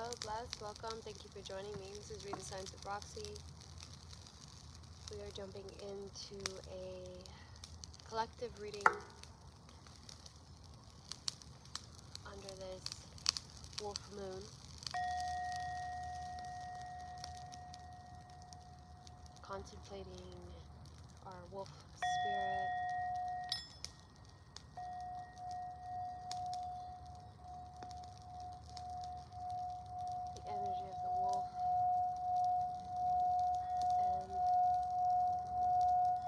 Hello, blessed, welcome, thank you for joining me. This is Read the Signs with Roxy. We are jumping into a collective reading under this wolf moon. Contemplating our wolf spirit. The energy of the wolf. And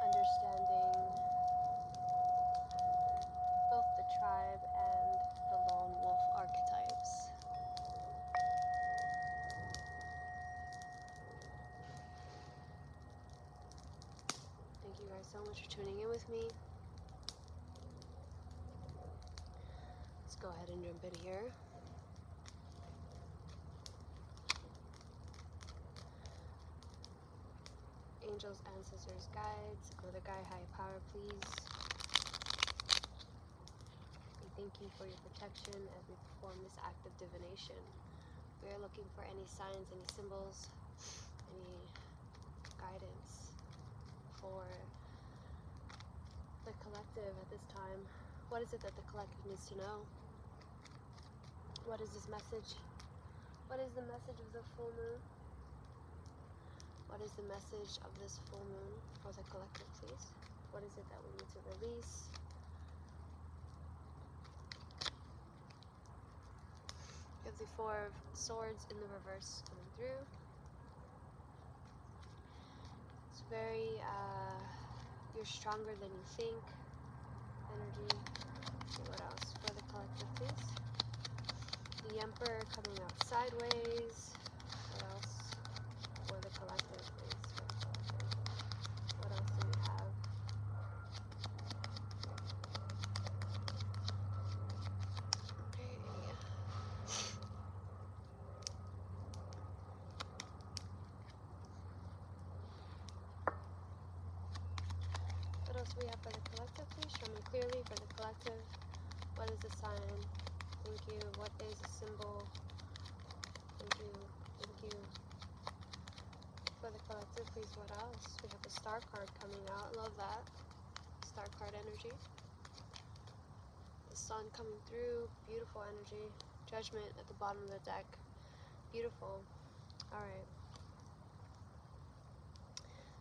understanding both the tribe and the lone wolf archetypes. Thank you guys so much for tuning in with me. Let's go ahead and jump in here. Angels, ancestors, guides, Mother Guy, high power, please. We thank you for your protection as we perform this act of divination. We are looking for any signs, any symbols, any guidance for the collective at this time. What is it that the collective needs to know? What is this message? What is the message of the full moon? What is the message of this full moon for the collective, please? What is it that we need to release? You have the Four of Swords in the reverse coming through. It's very, you're stronger than you think energy. Let's see what else for the collective, please. The Emperor coming out sideways. What else for the collective, please? For the collective. What else do we have? Okay. What else do we have for the collective, please? Show me clearly for the collective. What is the sign? Thank you. What is a symbol? Thank you. Thank you. For the collective, please, what else? We have the Star card coming out. Love that. Star card energy. The Sun coming through. Beautiful energy. Judgment at the bottom of the deck. Beautiful. Alright.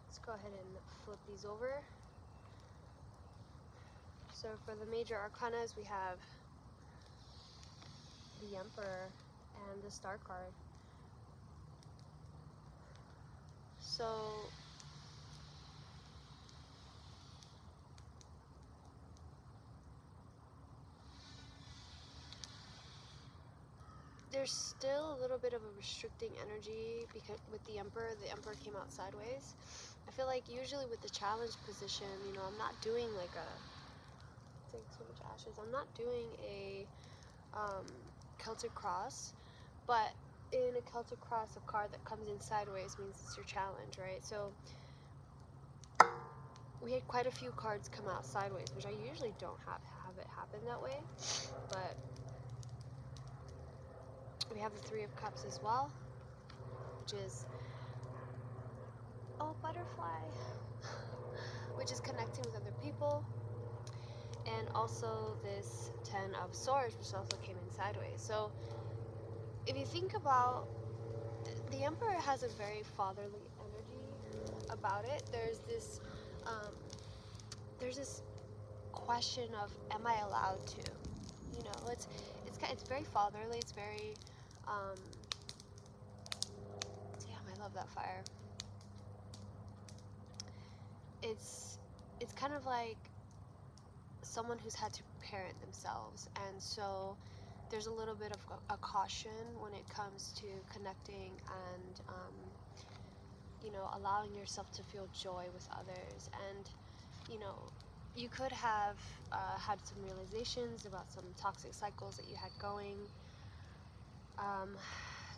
Let's go ahead and flip these over. So for the major arcanas, we have the Emperor and the Star card. So there's still a little bit of a restricting energy because with the Emperor came out sideways. I feel like usually with the challenge position, you know, I'm not doing like a, take so much ashes, I'm not doing a Celtic cross, but in a Celtic cross, a card that comes in sideways means it's your challenge, right? So we had quite a few cards come out sideways, which I usually don't have it happen that way, but we have the Three of Cups as well, which is, oh, butterfly, which is connecting with other people, and also this Ten of Swords, which also came in sideways. So if you think about, the Emperor has a very fatherly energy about it. There's this question of, am I allowed to? You know, it's very fatherly. It's very damn, I love that fire. It's kind of like someone who's had to parent themselves, and so there's a little bit of a caution when it comes to connecting and you know, allowing yourself to feel joy with others. And you know, you could have had some realizations about some toxic cycles that you had going.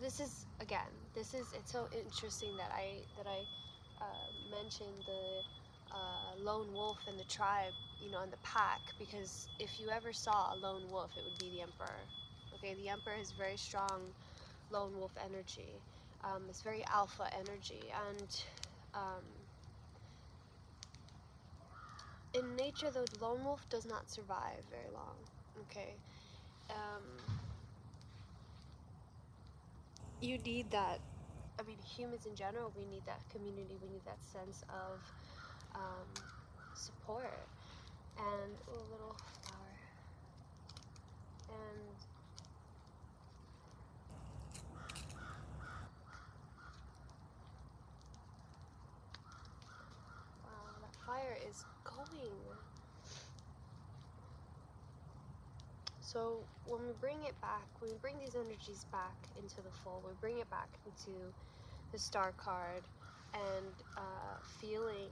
It's so interesting that I mentioned the lone wolf in the tribe, you know, in the pack, because if you ever saw a lone wolf, it would be the Emperor. Okay, the Emperor is very strong lone wolf energy, this very alpha energy, and in nature the lone wolf does not survive very long. Okay, you need that. I mean, humans in general, we need that community, we need that sense of support. And a little flower. And wow, that fire is going. So when we bring it back, when we bring these energies back into the full, we bring it back into the star card and feeling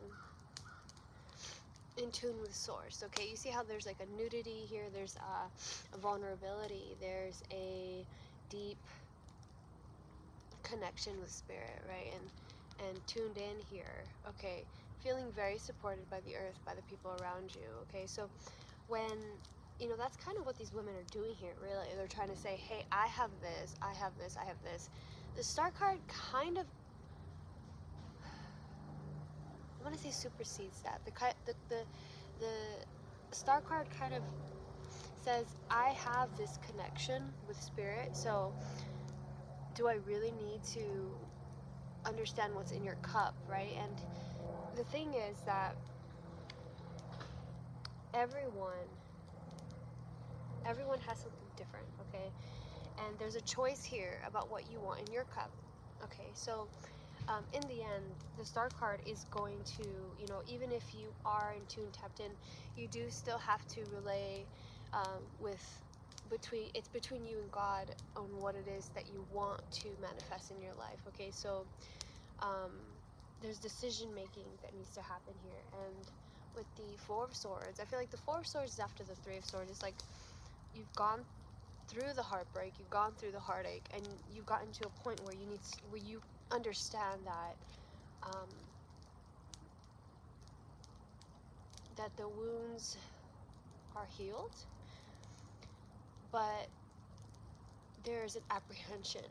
in tune with source. Okay, you see how there's like a nudity here, there's a vulnerability, there's a deep connection with spirit, right? And tuned in here. Okay, feeling very supported by the earth, by the people around you. Okay, so when, you know, that's kind of what these women are doing here, really. They're trying to say, hey, I have this, I have this, I have this. The star card kind of, I want to say supersedes that. The star card kind of says, I have this connection with spirit, so do I really need to understand what's in your cup, right? And the thing is that everyone has something different, okay? And there's a choice here about what you want in your cup. Okay, so in the end, the star card is going to, you know, even if you are in tune, tapped in, you do still have to relay it's between you and God on what it is that you want to manifest in your life. Okay, so there's decision making that needs to happen here. And with the Four of Swords, I feel like the Four of Swords is after the Three of Swords. It's like you've gone through the heartbreak, you've gone through the heartache, and you've gotten to a point where you understand that that the wounds are healed, but there's an apprehension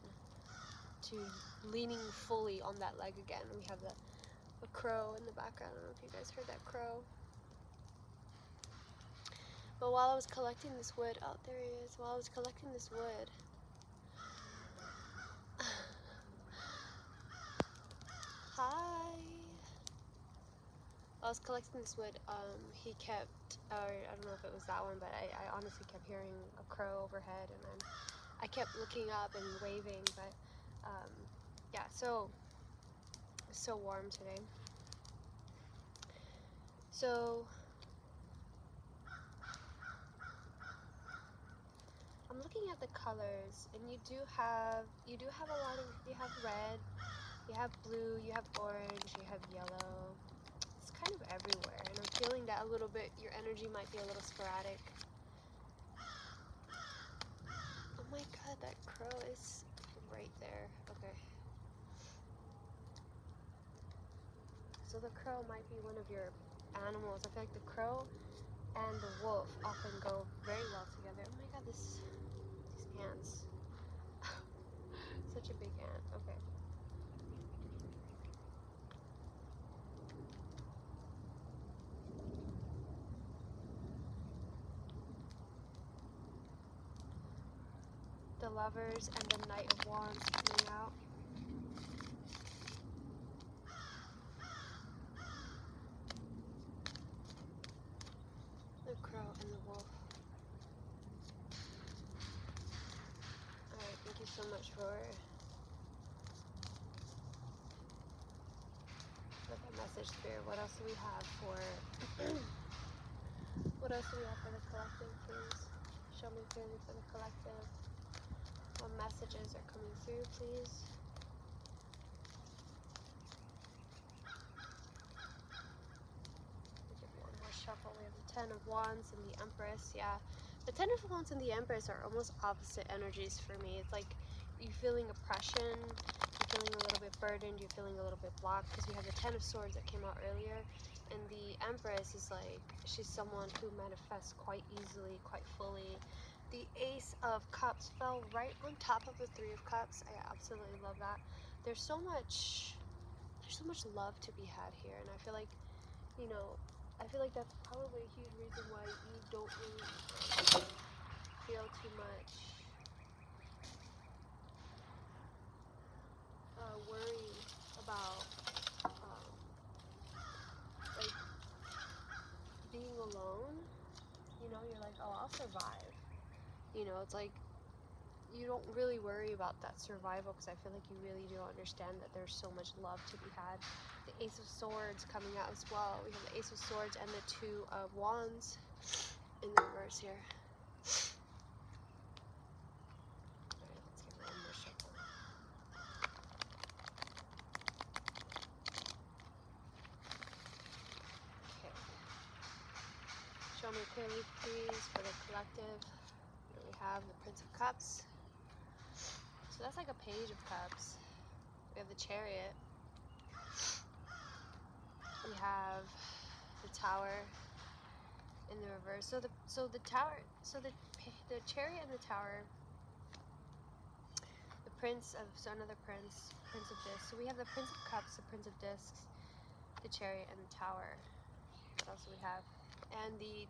to leaning fully on that leg again. We have the crow in the background. I don't know if you guys heard that crow. But while I was collecting this wood, oh, there he is. While I was collecting this wood, hi. While I was collecting this wood, he kept, or I don't know if it was that one, but I honestly kept hearing a crow overhead, and then I kept looking up and waving, but yeah, so it's so warm today. So I'm looking at the colors, and you have a lot of, you have red, you have blue, you have orange, you have yellow. It's kind of everywhere, and I'm feeling that a little bit, your energy might be a little sporadic. Oh my god, that crow is right there. Okay. So the crow might be one of your animals. I feel like the crow and the wolf often go very well together. Oh my god, these ants. Such a big ant. Okay. The Lovers and the Knight of Wands coming out. The crow and the wolf. Alright, thank you so much for that message, Spirit. What else do we have for what else do we have for the collective, please? Show me clearly for the collective. What messages are coming through, please? One more shuffle. We have the Ten of Wands and the Empress. Yeah, the Ten of Wands and the Empress are almost opposite energies for me. It's like you feeling oppression, you're feeling a little bit burdened, you're feeling a little bit blocked, because we have the Ten of Swords that came out earlier, and the Empress is like, she's someone who manifests quite easily, quite fully. The Ace of Cups fell right on top of the Three of Cups. I absolutely love that. There's so much love to be had here, and I feel like, you know, I feel like that's probably a huge reason why you don't really feel too much worry about like being alone. You know, you're like, oh, I'll survive. You know, it's like you don't really worry about that survival because I feel like you really do understand that there's so much love to be had. The Ace of Swords coming out as well. We have the Ace of Swords and the Two of Wands in the reverse here. Alright, let's get one more shuffle. Okay. Show me clearly, please, for the collective. Here we have the Prince of Cups. So that's like a Page of Cups. We have the Chariot. We have the Tower in the reverse. So the Chariot and the Tower. The Prince of another Prince of Discs. So we have the Prince of Cups, the Prince of Discs, the Chariot, and the Tower. What else do we have? And the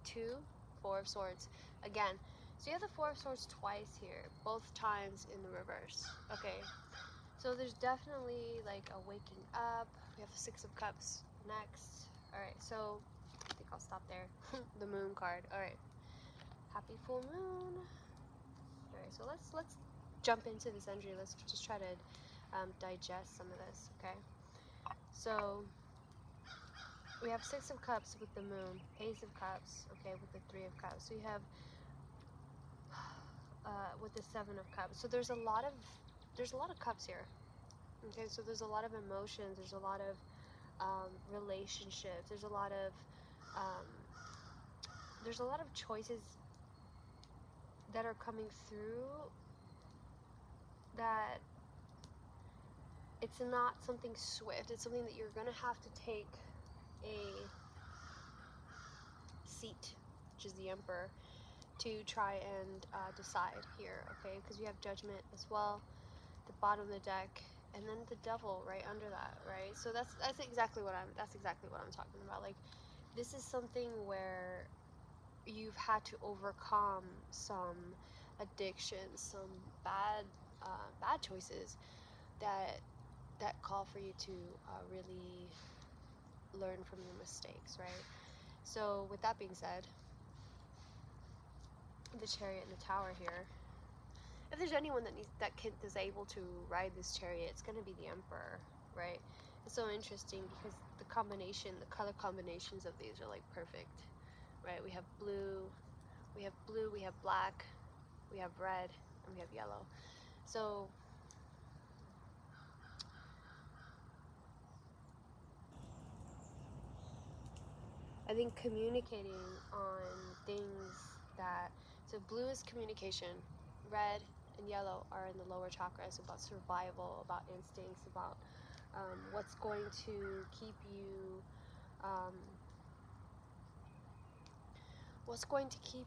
Four of Swords again. So you have the Four of Swords twice here, both times in the reverse. Okay, so there's definitely like a waking up. We have the Six of Cups next. All right, so I think I'll stop there. The Moon card. All right, happy full moon. All right, so let's jump into this energy. Let's just try to digest some of this. Okay, so we have Six of Cups with the Moon, Ace of Cups, okay, with the Three of Cups. So you have with the Seven of Cups. So there's a lot of cups here. Okay, so there's a lot of emotions. There's a lot of relationships. There's a lot of choices that are coming through. That it's not something swift. It's something that you're gonna have to take a seat, which is the Emperor, to try and decide here, okay? Because we have Judgment as well, the bottom of the deck, and then the Devil right under that, right? So that's exactly what I'm talking about. Like, this is something where you've had to overcome some addictions, some bad choices that call for you to really learn from your mistakes, right? So with that being said, the Chariot and the Tower here, if there's anyone that is able to ride this chariot, it's going to be the Emperor, right? It's so interesting because the color combinations of these are like perfect, right? We have blue, we have black, we have red, and we have yellow. So I think communicating on things so blue is communication, red and yellow are in the lower chakras, about survival, about instincts, about what's going to keep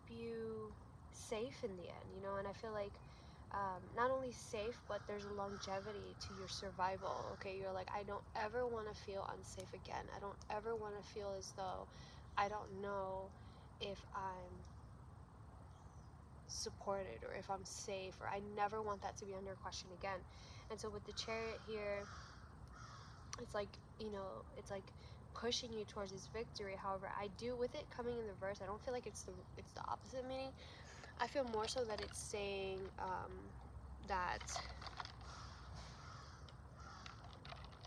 you safe in the end, you know. And I feel like not only safe, but there's a longevity to your survival. Okay, you're like, I don't ever want to feel unsafe again. I don't ever want to feel as though I don't know if I'm supported or if I'm safe, or I never want that to be under question again. And so with the Chariot here, it's like, you know, it's like pushing you towards this victory. However, I do, with it coming in the verse, I don't feel like it's the opposite meaning. I feel more so that it's saying that,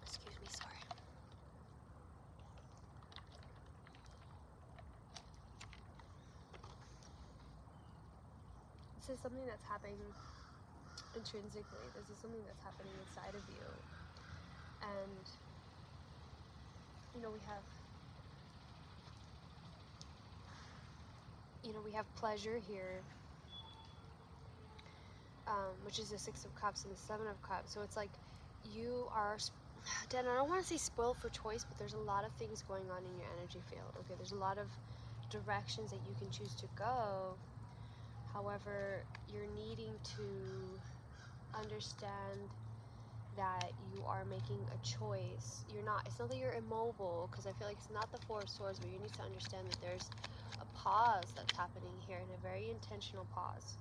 excuse me, sorry. This is something that's happening intrinsically. This is something that's happening inside of you. And, you know, we have pleasure here, which is the Six of Cups and the Seven of Cups. So it's like you are, Dan, I don't want to say spoiled for choice, but there's a lot of things going on in your energy field. Okay, there's a lot of directions that you can choose to go. However, you're needing to understand that you are making a choice. It's not that you're immobile, because I feel like it's not the Four of Swords, but you need to understand that there's a pause that's happening here, and a very intentional pause.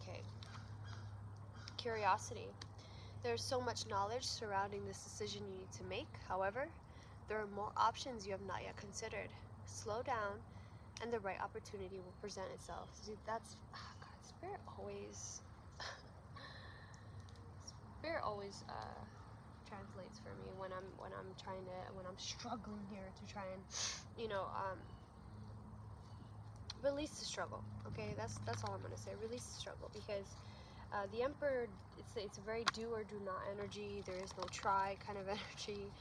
Okay. Curiosity. There's so much knowledge surrounding this decision you need to make. However, there are more options you have not yet considered. Slow down, and the right opportunity will present itself. See, that's God, Spirit always translates for me when I'm struggling here to try and release the struggle. Okay, that's all I'm gonna say. Release the struggle, because the Emperor, it's a very do or do not energy. There is no try kind of energy.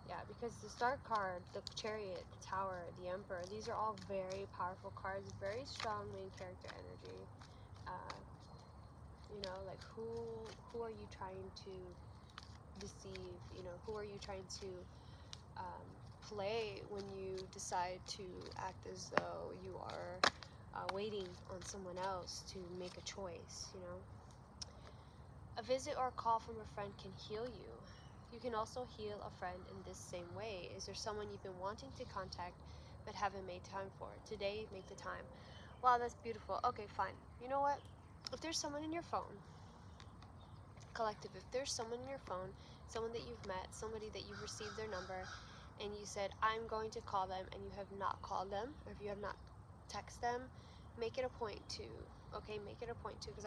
Yeah, because the Star card, the Chariot, the Tower, the Emperor, these are all very powerful cards, very strong main character energy. Like who are you trying to deceive? Who are you trying to play when you decide to act as though you are waiting on someone else to make a choice? A visit or a call from a friend can heal you. You can also heal a friend in this same way. Is there someone you've been wanting to contact but haven't made time for? Today, make the time. Wow, that's beautiful. Okay, fine. You know what? If there's someone in your phone, collective, if there's someone in your phone, someone that you've met, somebody that you've received their number, and you said, I'm going to call them, and you have not called them, or if you have not texted them, make it a point to, okay? Make it a point to, because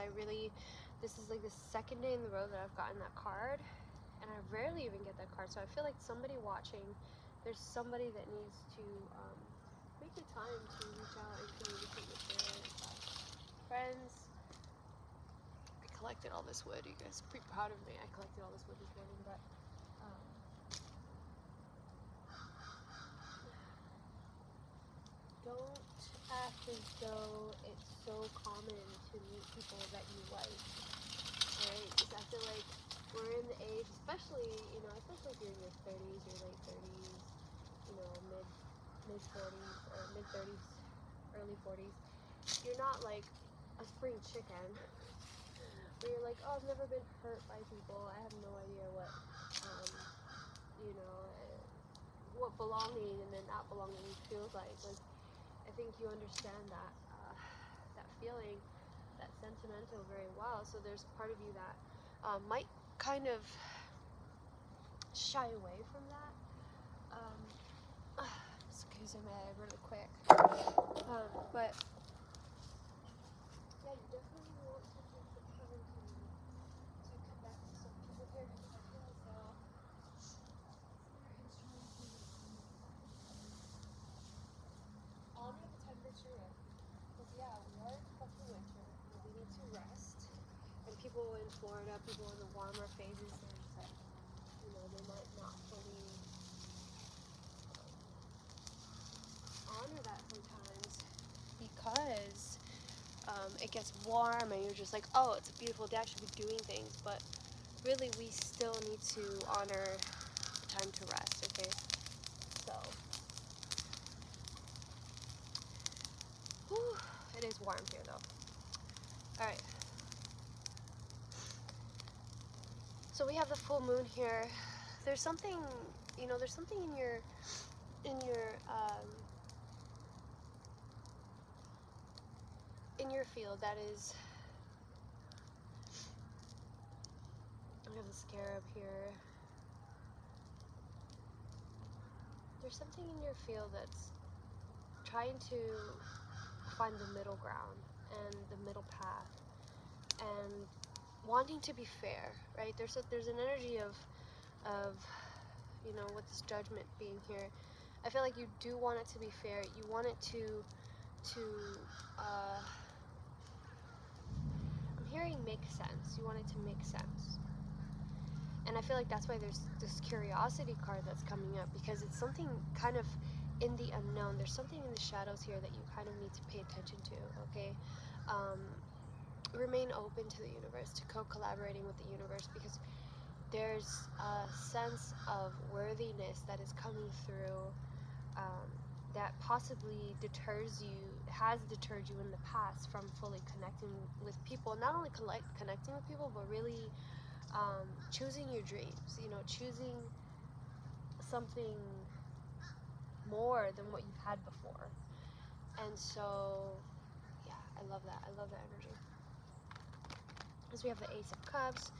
this is like the second day in the row that I've gotten that card, and I rarely even get that card, so I feel like somebody watching, there's somebody that needs to make the time to reach out and communicate with their friends. I collected all this wood. You guys are pretty proud of me. I collected all this wood this morning, but don't act as though it's so common to meet people that you like, right? Because I feel like we're in the age, especially if you're in your 30s, your late 30s, mid 40s, or mid 30s, early 40s, you're not like a spring chicken where you're like, oh, I've never been hurt by people, I have no idea what belonging and then not belonging feels like I think you understand that feeling, that sentimental, very well. So there's part of you that might kind of shy away from that. Excuse me, really quick. But yeah, you definitely want to take the time to connect to some people here, because I feel as though honor the temperature in. Because yeah, we are in fucking winter, and we need to rest. And people in Florida, people in the warmer phases, they're just like, they might not fully honor that sometimes, because it gets warm and you're just like, oh, it's a beautiful day, I should be doing things, but really we still need to honor the time to rest, okay? So, whew, it is warm here though. Alright. So we have the full moon here. There's something, there's something in your field that is, I have the scarab here. There's something in your field that's trying to find the middle ground and the middle path and wanting to be fair, right? There's an energy of with this judgment being here. I feel like you do want it to be fair. You want it to I'm hearing make sense. You want it to make sense. And I feel like that's why there's this curiosity card that's coming up, because it's something kind of in the unknown. There's something in the shadows here that you kind of need to pay attention to, okay? Remain open to the universe, to co-collaborating with the universe, because there's a sense of worthiness that is coming through that possibly has deterred you in the past from fully connecting with people. Not only connecting with people, but really choosing your dreams, you know, choosing something more than what you've had before. And so, yeah, I love that. I love that energy. Because we have the Ace of Cups,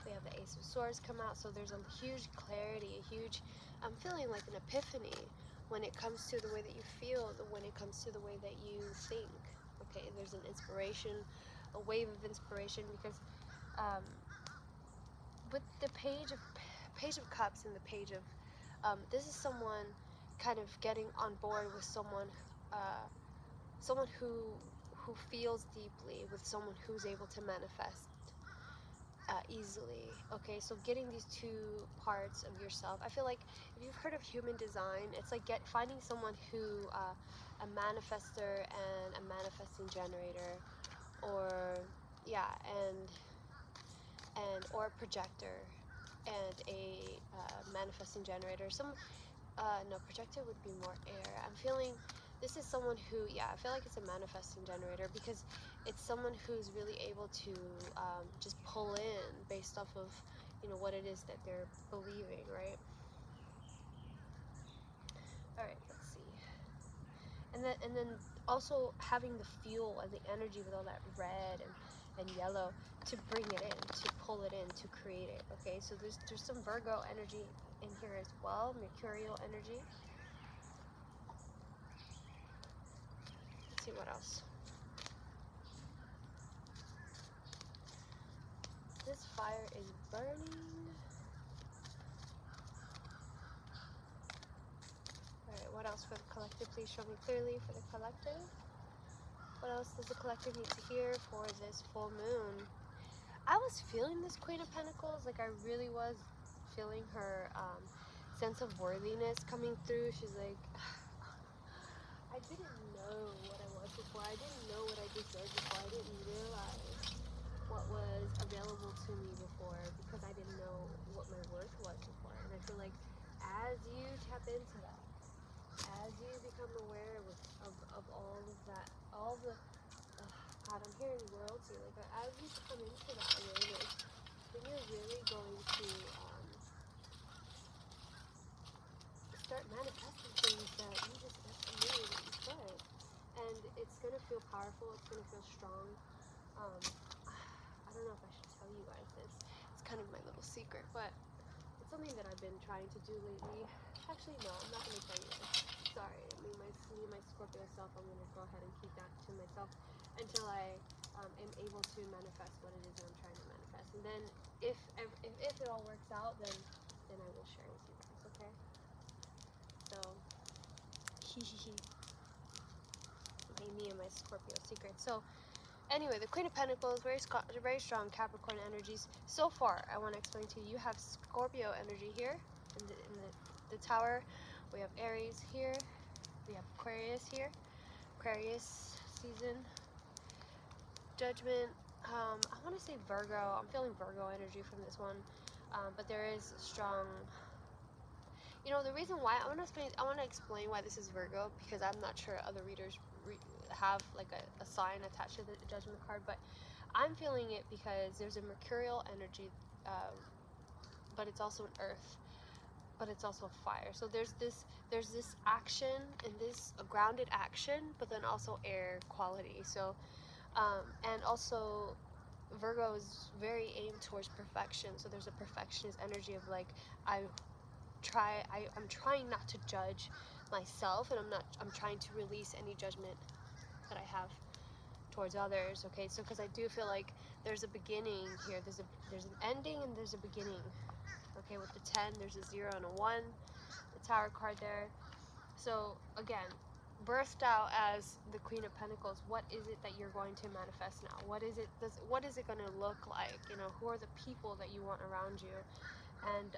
we have the Ace of Swords come out, so there's a huge clarity, I'm feeling like an epiphany when it comes to the way that you feel, when it comes to the way that you think. Okay, there's an inspiration, a wave of inspiration, because with the Page of Cups and the Page of, this is someone kind of getting on board with someone who feels deeply, with someone who's able to manifest easily. Okay, so getting these two parts of yourself. I feel like if you've heard of human design, it's like finding someone who, a manifester and a manifesting generator, or yeah, and or a projector and a manifesting generator. No, projector would be more air. I'm feeling this is someone who, yeah, I feel like it's a manifesting generator, because it's someone who's really able to just pull in based off of, you know, what it is that they're believing, right? All right, let's see. And then also having the fuel and the energy with all that red and yellow to bring it in, to pull it in, to create it. Okay, so there's some Virgo energy in here as well, Mercurial energy. Let's see what else. This fire is burning. Alright, what else for the collective? Please show me clearly for the collective. What else does the collective need to hear for this full moon? I was feeling this Queen of Pentacles, like I really was feeling her sense of worthiness coming through. She's like, I didn't know what I was before. I didn't know what I deserved before. I didn't realize what was available to me before, because I didn't know what my worth was before. And I feel like as you tap into that, as you become aware of all of that, all the God, I'm hearing royalty, like as you come into that awareness, then you're really going to start manifesting things that you just never knew that you could. And it's going to feel powerful, it's going to feel strong. I don't know if I should tell you guys this. It's kind of my little secret, but it's something that I've been trying to do lately. Actually, no, I'm not going to tell you guys. Sorry, my Scorpio self, I'm going to go ahead and keep that to myself until I am able to manifest what it is that I'm trying to manifest. And then if it all works out, then I will share with you guys, okay? So, me and my Scorpio secret. So, anyway, the Queen of Pentacles, very strong Capricorn energies. So far, I want to explain to you, you have Scorpio energy here in the Tower. We have Aries here. We have Aquarius here. Aquarius season. Judgment. I want to say Virgo. I'm feeling Virgo energy from this one. But there is strong... You know, the reason why I want to explain why this is Virgo, because I'm not sure other readers have like a sign attached to the Judgment card, but I'm feeling it because there's a Mercurial energy, but it's also an Earth, but it's also fire. So there's this action, and this grounded action, but then also air quality. So and also Virgo is very aimed towards perfection. So there's a perfectionist energy of like, I'm trying not to judge myself, and I'm trying to release any judgment that I have towards others. Okay, so because I do feel like there's a beginning here, there's an ending and there's a beginning. Okay, with the 10, there's a 0 and a 1, the Tower card there. So again, birthed out as the Queen of Pentacles, what is it that you're going to manifest now? What is it going to look like? You know, who are the people that you want around you? And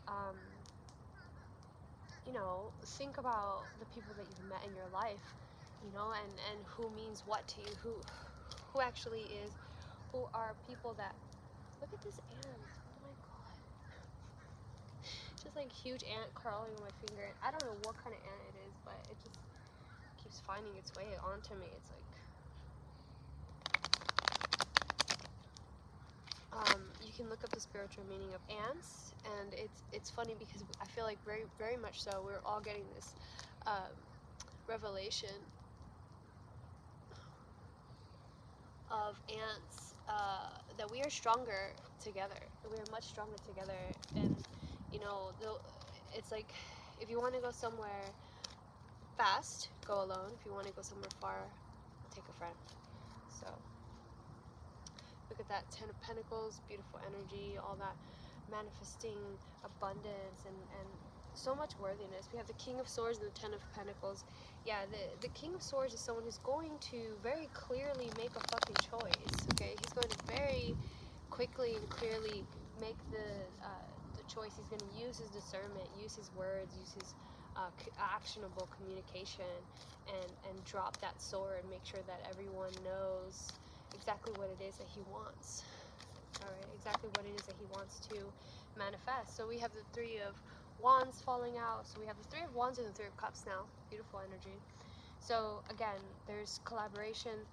you know, think about the people that you've met in your life, you know, and who means what to you, who actually is, who are people that... Look at this ant, oh my god, just like huge ant crawling on my finger. I don't know what kind of ant it is, but it just is finding its way onto me. It's like, you can look up the spiritual meaning of ants, and it's funny because I feel like very much so we're all getting this revelation of ants, that we are stronger together. We are much stronger together, and you know, it's like if you want to go somewhere fast, go alone. If you want to go somewhere far, take a friend. So look at that 10 of Pentacles, beautiful energy, all that manifesting abundance and so much worthiness. We have the King of Swords and the 10 of Pentacles. Yeah, the King of Swords is someone who's going to very clearly make a fucking choice, okay? He's going to very quickly and clearly make the choice. He's going to use his discernment, use his words, use his actionable communication, and drop that sword, make sure that everyone knows exactly what it is that he wants. Alright, exactly what it is that he wants to manifest. So we have the Three of Wands falling out. So we have the Three of Wands and the Three of Cups now. Beautiful energy. So again, there's collaboration,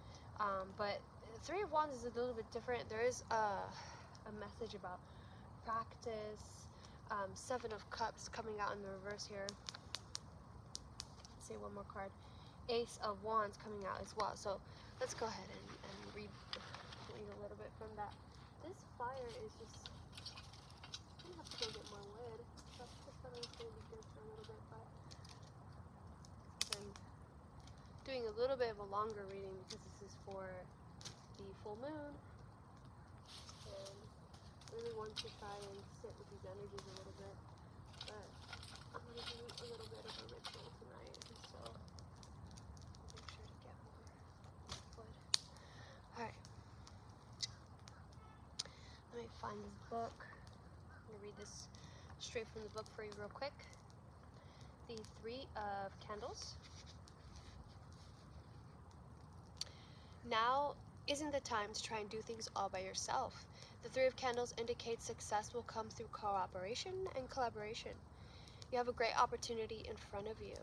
but the Three of Wands is a little bit different. There is a message about practice. Seven of Cups coming out in the reverse here. Let's say one more card. Ace of Wands coming out as well. So let's go ahead and read a little bit from that. This fire is just, I'm gonna have to go get more wood. I just thought it was gonna be good for a little bit, but I'm doing a little bit of a longer reading because this is for the full moon, and I really want to try and sit with these energies a little bit, but I'm gonna do a little bit of a ritual tonight, so I'll make sure to get more wood. Alright. Let me find this book. I'm going to read this straight from the book for you real quick. The Three of Candles. Now isn't the time to try and do things all by yourself. The Three of Candles indicates success will come through cooperation and collaboration. You have a great opportunity in front of you.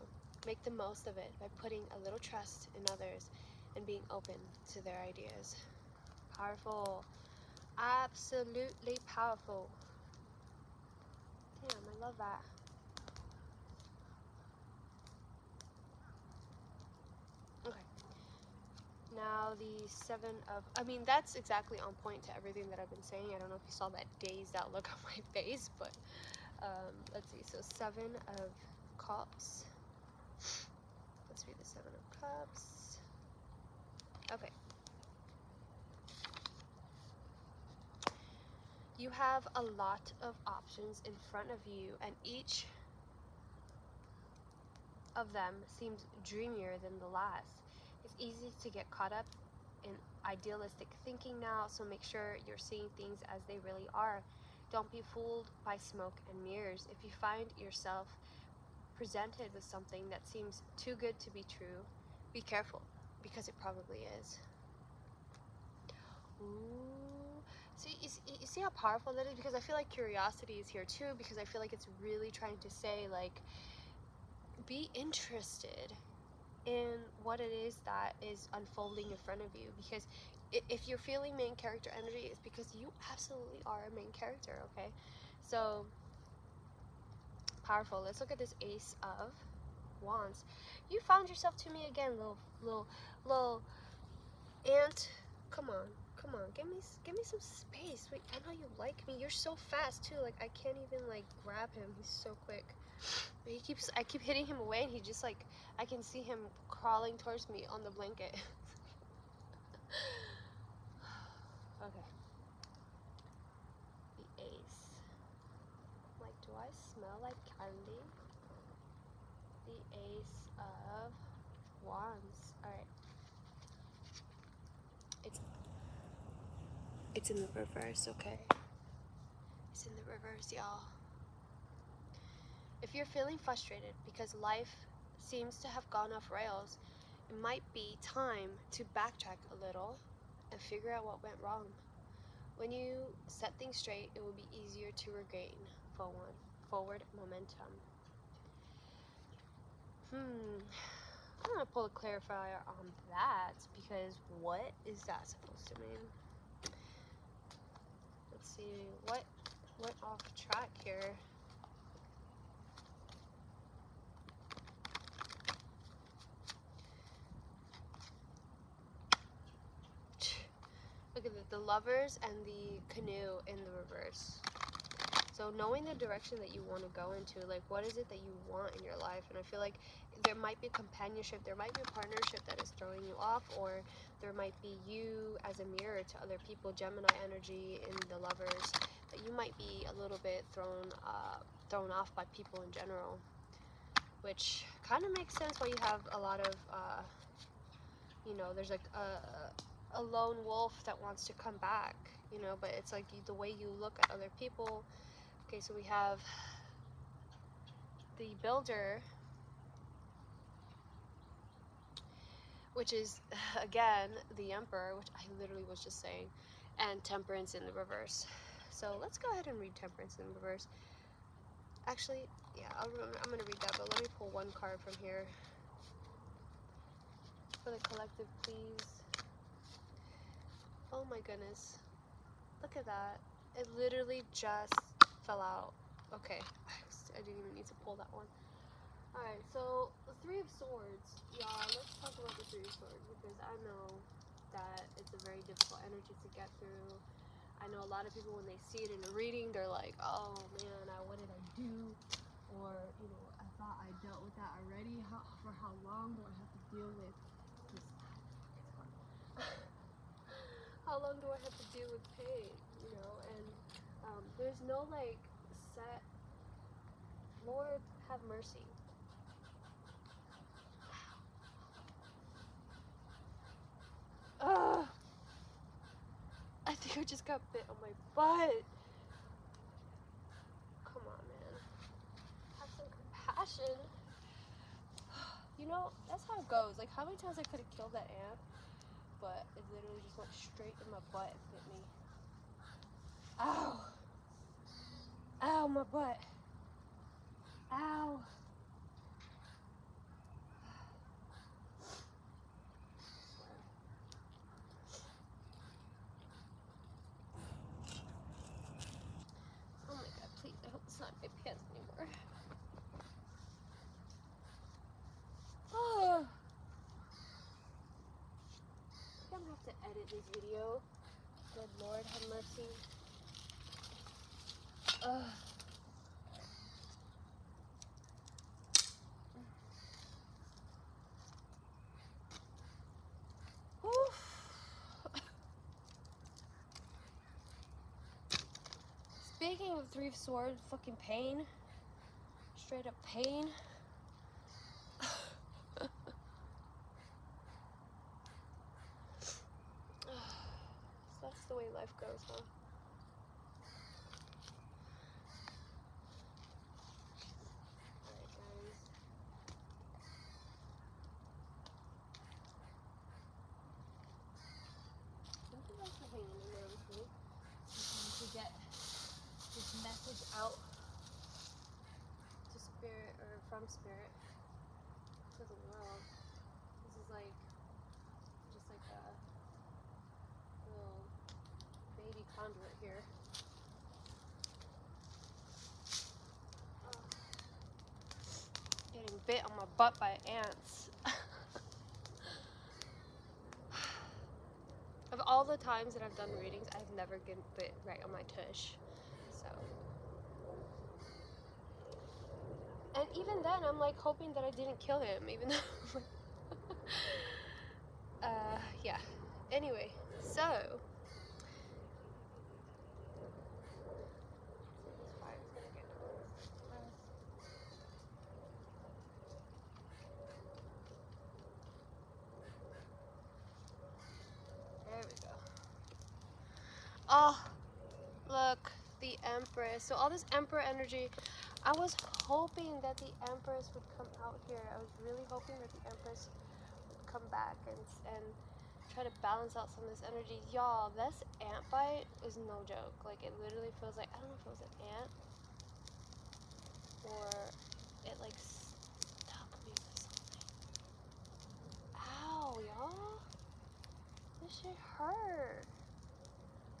Make the most of it by putting a little trust in others and being open to their ideas. Powerful. Absolutely powerful. Damn, I love that. Okay. Now the Seven of, that's exactly on point to everything that I've been saying. I don't know if you saw that dazed out look on my face, but let's see. So Seven of Cups. Let's read the Seven of Cups. Okay. You have a lot of options in front of you, and each of them seems dreamier than the last. It's easy to get caught up in idealistic thinking now, so make sure you're seeing things as they really are. Don't be fooled by smoke and mirrors. If you find yourself presented with something that seems too good to be true, be careful, because it probably is. Ooh. See, you see how powerful that is? Because I feel like curiosity is here too, because I feel like it's really trying to say, like, be interested in what it is that is unfolding in front of you, because if you're feeling main character energy, it's because you absolutely are a main character, okay? So powerful. Let's look at this Ace of Wands. You found yourself to me again, little ant. Come on, give me some space. Wait, I know you like me. You're so fast too. Like, I can't even like grab him. He's so quick. But I keep hitting him away, and he just, like, I can see him crawling towards me on the blanket. Okay. The Ace. Like, do I smell like candy? The Ace of Wands. Alright. It's in the reverse, okay? It's in the reverse, y'all. If you're feeling frustrated because life seems to have gone off rails, it might be time to backtrack a little and figure out what went wrong. When you set things straight, it will be easier to regain forward momentum. I'm gonna pull a clarifier on that, because what is that supposed to mean? Let's see, what went off track here? Look at the lovers and the canoe in the reverse. So knowing the direction that you want to go into, like what is it that you want in your life? And I feel like there might be companionship, there might be a partnership that is throwing you off, or there might be you as a mirror to other people, Gemini energy in the lovers, that you might be a little bit thrown off by people in general, which kind of makes sense why you have a lot of, you know, there's like a lone wolf that wants to come back, you know, but it's like the way you look at other people. Okay, so we have the builder, which is, again, the emperor, which I literally was just saying, and temperance in the reverse. So let's go ahead and read temperance in the reverse. Actually, yeah, I'm going to read that, but let me pull one card from here. For the collective, please. Oh my goodness. Look at that. It literally just fell out. Okay, I didn't even need to pull that one. Alright, so the Three of Swords. Y'all, let's talk about the Three of Swords, because I know that it's a very difficult energy to get through. I know a lot of people, when they see it in a reading, they're like, oh man, what did I do? Or, you know, I thought I dealt with that already. For how long do I have to deal with this? How long do I have to deal with pain? You know, and there's no like set, Lord have mercy. Ugh. I think I just got bit on my butt. Come on, man. Have some compassion. You know, that's how it goes. Like, how many times I could have killed that ant, but it literally just went straight in my butt and bit me. Ow. Ow, my butt. Ow. Oh my god, please, I hope it's not my pants anymore. Oh. I think I'm gonna have to edit this video. Good Lord, have mercy. Ugh. Speaking of Three of Swords, fucking pain. Straight up pain. So that's the way life goes, huh? Alright, guys. Thank you guys for hanging in there with me. I'm trying to get this message out to spirit, or from spirit, to the world. This is like, just like a little baby conduit here. Getting bit on my butt by ants. Of all the times that I've done readings, I've never been bit right on my tush. So. And even then, I'm like hoping that I didn't kill him, even though. Yeah. Anyway, so. There we go. Oh, look, the Empress. So all this Emperor energy, I was hoping that the Empress would come out here. I was really hoping that the Empress would come back and try to balance out some of this energy. Y'all, this ant bite is no joke. Like, it literally feels like, I don't know if it was an ant or it like stuck me with something. y'all. This shit hurt.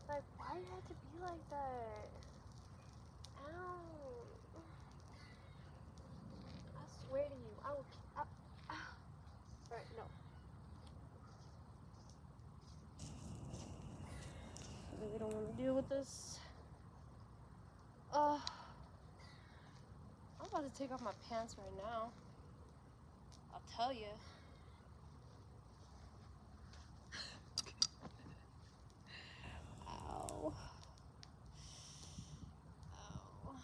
Like, why do you have to be like that? Ow. I swear to you, I will. Alright, no. I really don't want to deal with this. I'm about to take off my pants right now. I'll tell you. Ow. Ow.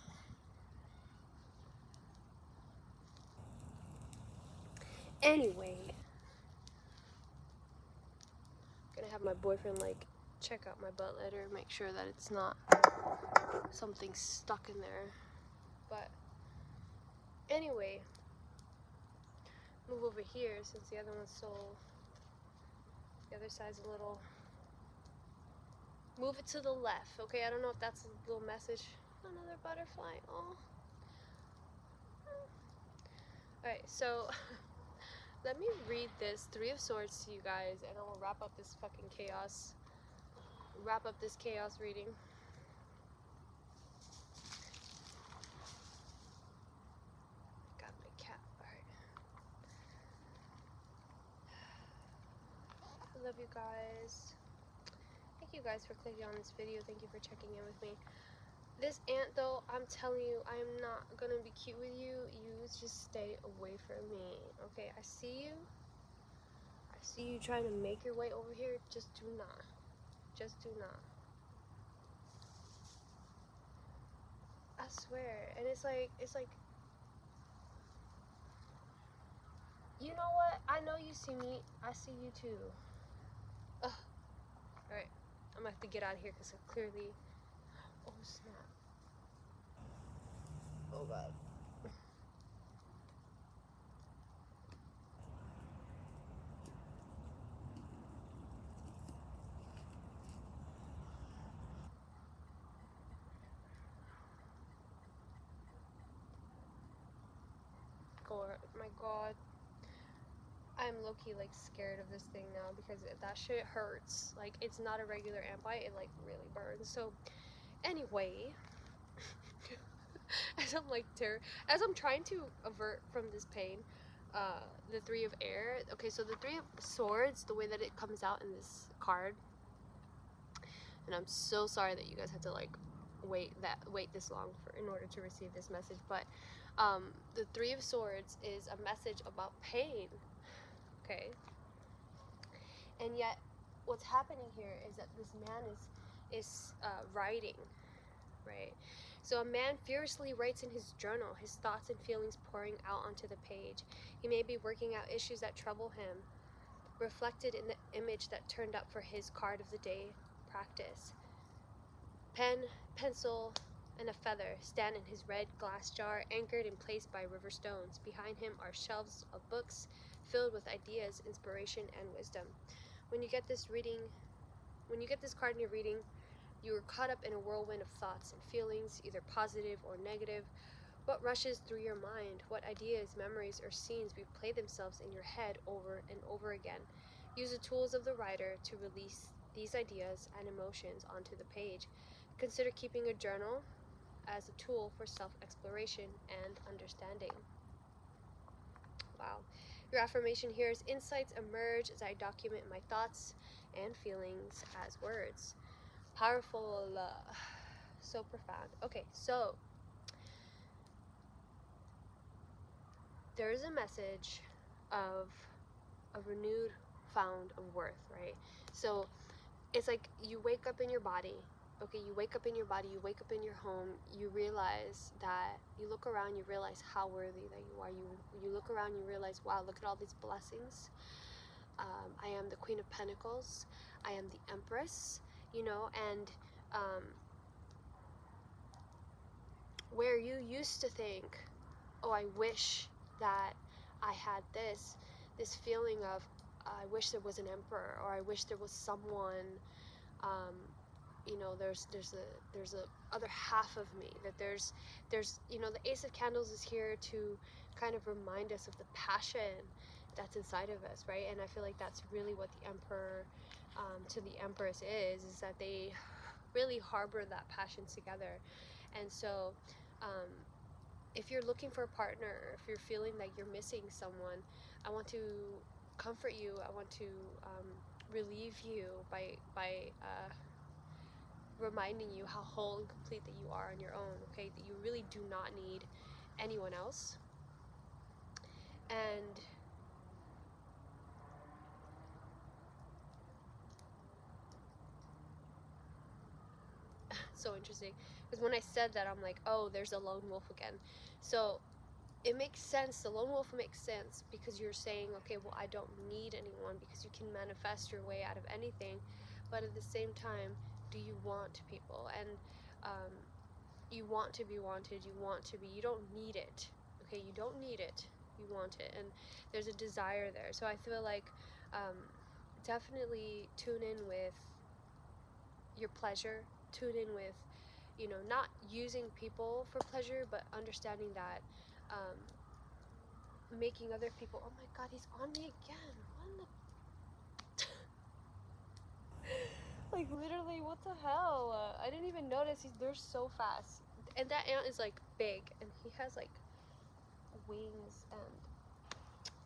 Anyway, gonna have my boyfriend like check out my butt later, make sure that it's not something stuck in there. But anyway, move over here since the other one's the other side's a little. Move it to the left, okay? I don't know if that's a little message. Another butterfly. Oh. Alright, so let me read this Three of Swords to you guys, and I will wrap up this fucking chaos. Wrap up this chaos reading. Got my cat. Alright. I love you guys. Thank you guys for clicking on this video. Thank you for checking in with me. This ant, though, I'm telling you, I'm not gonna be cute with you. You just stay away from me, okay? I see you. I see you trying to make your way over here. Just do not. Just do not. I swear. And it's like, you know what? I know you see me. I see you too. Ugh. Alright. I'm gonna have to get out of here because clearly. Oh, snap. Oh, God. My God. I'm low-key like scared of this thing now because that shit hurts. Like, it's not a regular ant bite. It like really burns. So anyway, as I'm trying to avert from this pain, the Three of Air. Okay, so the Three of Swords, the way that it comes out in this card, and I'm so sorry that you guys had to like wait this long in order to receive this message, but the Three of Swords is a message about pain. Okay, and yet what's happening here is that this man is writing, right? So a man furiously writes in his journal, his thoughts and feelings pouring out onto the page. He may be working out issues that trouble him, reflected in the image that turned up for his card of the day practice. Pen, pencil, and a feather stand in his red glass jar, anchored and placed by river stones. Behind him are shelves of books filled with ideas, inspiration, and wisdom. When you get this card in your reading, you are caught up in a whirlwind of thoughts and feelings, either positive or negative. What rushes through your mind? What ideas, memories, or scenes replay themselves in your head over and over again? Use the tools of the writer to release these ideas and emotions onto the page. Consider keeping a journal as a tool for self-exploration and understanding. Wow. Your affirmation here is: insights emerge as I document my thoughts and feelings as words. Powerful, so profound. Okay, so there is a message of a renewed found of worth, right? So it's like you wake up in your body. Okay, you wake up in your body, you wake up in your home, you realize that, you look around, you realize how worthy that you are. You look around, you realize, wow, look at all these blessings. I am the Queen of Pentacles. I am the Empress, you know, and where you used to think, oh, I wish that I had this feeling of, I wish there was an emperor, or I wish there was someone, you know, there's a other half of me, that there's, you know, the Ace of Candles is here to kind of remind us of the passion that's inside of us, right? And I feel like that's really what the Emperor to the Empress is that they really harbor that passion together. And so if you're looking for a partner, if you're feeling like you're missing someone, I want to comfort you. I want to relieve you by reminding you how whole and complete that you are on your own, okay? That you really do not need anyone else. And so interesting, because when I said that, I'm like, oh, there's a lone wolf again. So it makes sense, the lone wolf makes sense, because you're saying, okay, well, I don't need anyone, because you can manifest your way out of anything. But at the same time, do you want people? And you want to be wanted, you don't need it, okay? You don't need it, you want it, and there's a desire there. So I feel like definitely tune in with your pleasure, tune in with, you know, not using people for pleasure, but understanding that making other people, oh my god, he's on me again, what the like, literally, what the hell? I didn't even notice. They're so fast. And that ant is like big, and he has like wings, and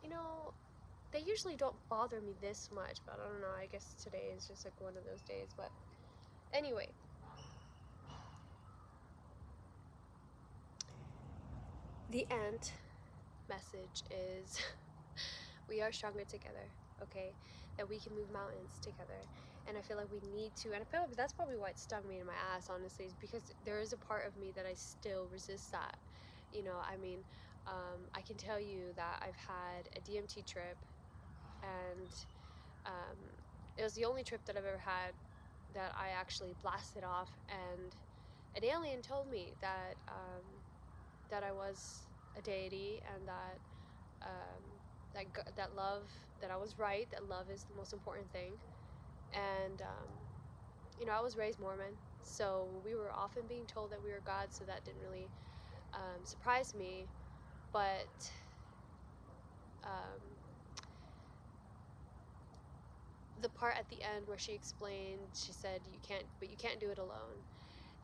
you know, they usually don't bother me this much, but I don't know, I guess today is just like one of those days. But anyway, the ant message is we are stronger together, okay? That we can move mountains together. And I feel like we need to, and I feel like that's probably why it stung me in my ass, honestly, is because there is a part of me that I still resist that. You know, I mean, I can tell you that I've had a DMT trip, and it was the only trip that I've ever had that I actually blasted off, and an alien told me that that I was a deity, and that that love, that I was right, that love is the most important thing. And you know, I was raised Mormon, so we were often being told that we were God, so that didn't really surprise me. But the part at the end where she explained, she said, you can't do it alone.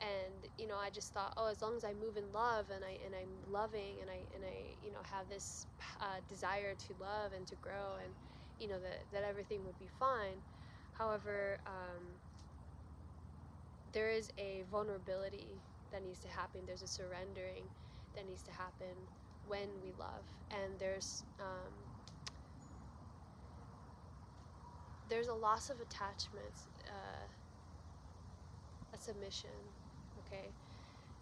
And you know, I just thought, oh, as long as I move in love, and I'm loving, and I you know, have this desire to love and to grow, and you know, that everything would be fine. However, there is a vulnerability that needs to happen. There's a surrendering that needs to happen when we love, and there's a loss of attachment, a submission, okay?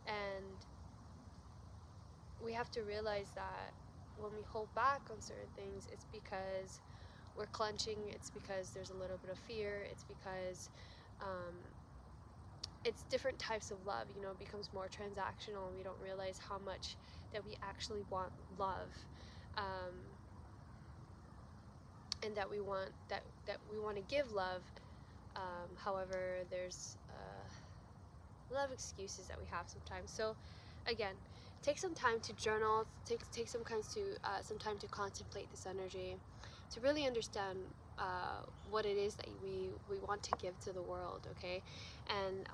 And we have to realize that when we hold back on certain things, it's because we're clenching, it's because there's a little bit of fear, it's because it's different types of love, you know, it becomes more transactional, and we don't realize how much that we actually want love, and that we want to give love. However, there's a lot of excuses that we have sometimes. So again, take some time to journal, take some time to contemplate this energy, to really understand what it is that we want to give to the world, okay? And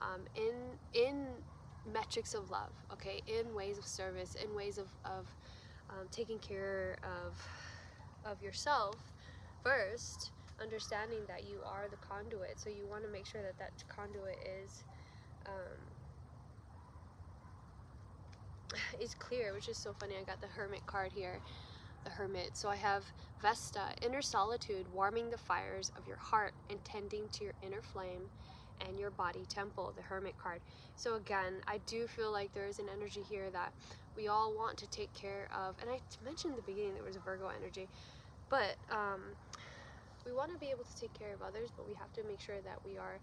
in metrics of love, okay, in ways of service, in ways of taking care of yourself first, understanding that you are the conduit. So you want to make sure that that conduit is clear, which is so funny. I got the Hermit card here, the Hermit. So I have Vesta, inner solitude, warming the fires of your heart and tending to your inner flame and your body temple, the Hermit card. So again, I do feel like there is an energy here that we all want to take care of, and I mentioned in the beginning there was a Virgo energy, but we want to be able to take care of others, but we have to make sure that we are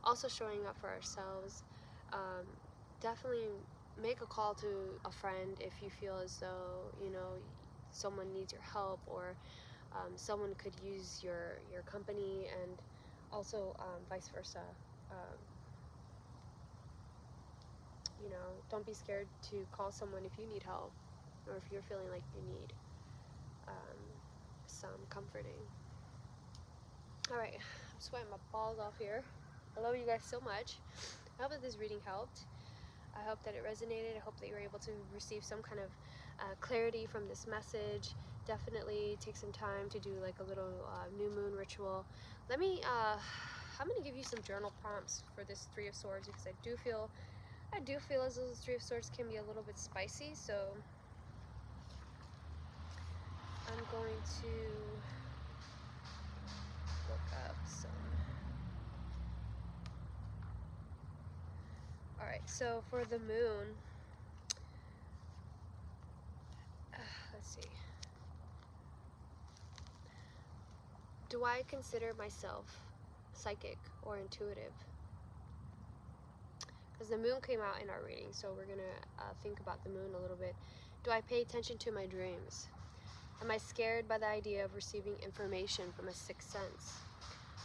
also showing up for ourselves. Definitely make a call to a friend if you feel as though, you know, someone needs your help, or someone could use your company, and also vice versa. You know, don't be scared to call someone if you need help, or if you're feeling like you need comforting. Alright, I'm sweating my balls off here. I love you guys so much. I hope that this reading helped. I hope that it resonated. I hope that you were able to receive some kind of clarity from this message. Definitely take some time to do like a little new moon ritual. I'm going to give you some journal prompts for this Three of Swords, because I do feel as though the Three of Swords can be a little bit spicy. So I'm going to look up some. Alright, so for the moon, let's see. Do I consider myself psychic or intuitive? Because the moon came out in our reading, so we're going to think about the moon a little bit. Do I pay attention to my dreams? Am I scared by the idea of receiving information from a sixth sense?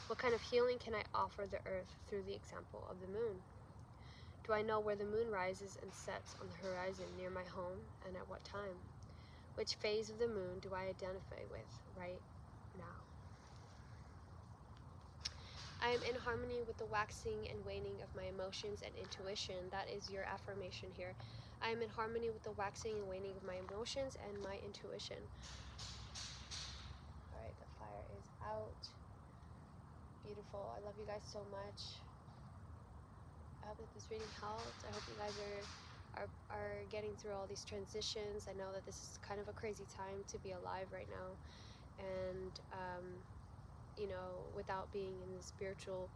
What kind of healing can I offer the earth through the example of the moon? Do I know where the moon rises and sets on the horizon near my home, and at what time? Which phase of the moon do I identify with right now? I am in harmony with the waxing and waning of my emotions and intuition. That is your affirmation here. I am in harmony with the waxing and waning of my emotions and my intuition. Alright, the fire is out. Beautiful. I love you guys so much. I hope that this reading helped. I hope you guys are getting through all these transitions. I know that this is kind of a crazy time to be alive right now. And, you know, without being in the spiritual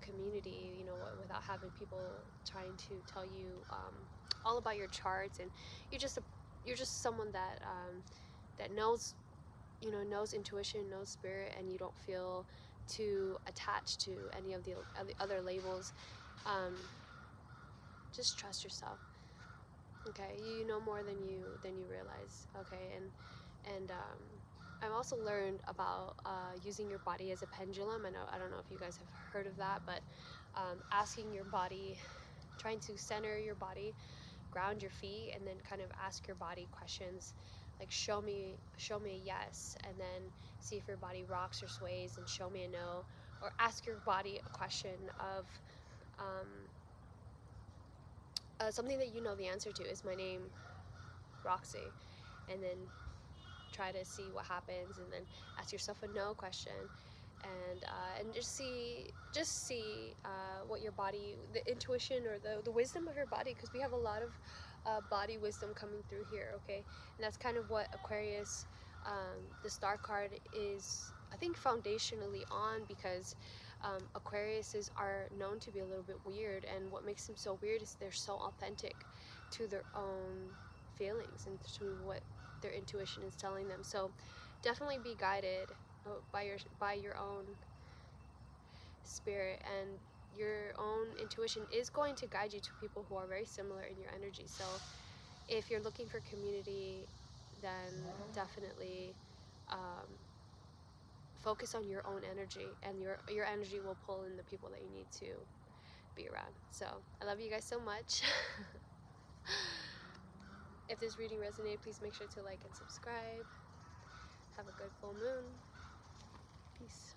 community, you know, without having people trying to tell you all about your charts, and you're just someone that that knows, you know, knows intuition, knows spirit, and you don't feel too attached to any of the other labels. Just trust yourself. Okay, you know more than you realize. Okay, and I've also learned about using your body as a pendulum. I don't know if you guys have heard of that, but asking your body, trying to center your body, ground your feet, and then kind of ask your body questions like show me a yes, and then see if your body rocks or sways and show me a no, or ask your body a question of something that you know the answer to. Is my name Roxy? And then try to see what happens, and then ask yourself a no question, and just see what your body, the intuition or the wisdom of your body, because we have a lot of body wisdom coming through here. Okay, and that's kind of what Aquarius, the star card, is, I think, foundationally on, because Aquariuses are known to be a little bit weird, and what makes them so weird is they're so authentic to their own feelings and to what their intuition is telling them. So definitely be guided by your own spirit, and your own intuition is going to guide you to people who are very similar in your energy. So if you're looking for community, then definitely focus on your own energy, and your energy will pull in the people that you need to be around. So I love you guys so much. If this reading resonated, please make sure to like and subscribe. Have a good full moon. Peace.